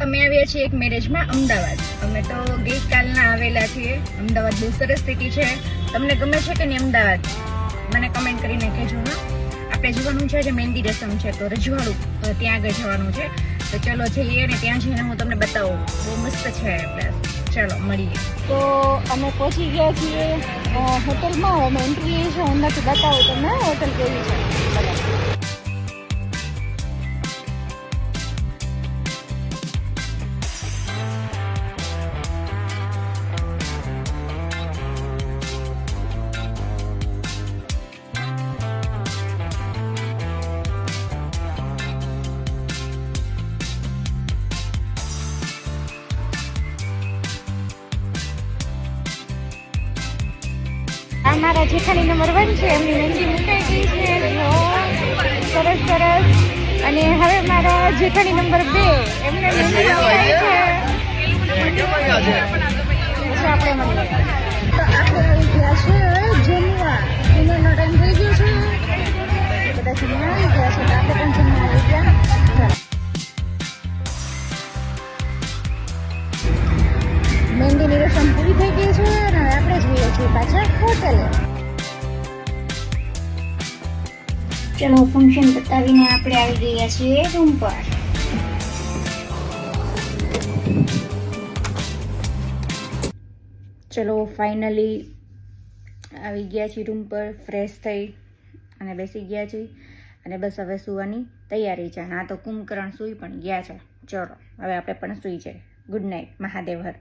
અમે આવ્યા છીએ એક મેરેજમાં અમદાવાદ. અમે તો ગઈકાલના આવેલા છીએ. અમદાવાદ બહુ સરસ સિટી છે. તમને ગમે છે કે નહીં અમદાવાદ? મને કમેન્ટ કરીને કહેજો. હા, આપણે જવાનું છે જે મહેંદી રસમ છે, તો રજવાડું ત્યાં આગળ જવાનું છે. તો ચલો જઈએ ને ત્યાં જઈને હું તમને બતાવું. બહુ મસ્ત છે પ્લેસ. ચલો મળીએ. તો અમે પહોંચી ગયા છીએ હોટલમાં. અમે એન્ટ્રી લઈએ છીએ. હું નથી બતાવું તમને હોટલ કેવી છે. અમારા જેઠાણી નંબર 1 છે, એમની મહેંદી મુકાઈ ગઈ છે. સરસ સરસ. અને હવે મારા જેઠાણી નંબર 2, એમને મહેંદી મુકાઈ છે. આપણે મળીએ. તો આપણે આવી ગયા છે જમવા. ડિનરનો ટાઈમ થઈ ગયો છે. બધા જમવા આવી ગયા છે, તો આપણે પણ જમવા આવી ગયા. મહેંદીની રસમ પૂરી થઈ ગઈ છે અને આપણે જઈએ છીએ પાછા હોટેલે. ચલો ફંક્શન બતાવીને આપણે આવી ગયા છીએ રૂમ પર. ચલો ફાઇનલી આવી ગયા છીએ રૂમ પર. ફ્રેશ થઈ અને બેસી ગયા છીએ અને બસ હવે સૂવાની તૈયારી છે. હા, તો કુંભકરણ સૂઈ પણ ગયા છે. ચલો હવે આપણે પણ સૂઈ જાય. Good night. મહાદેવ હર.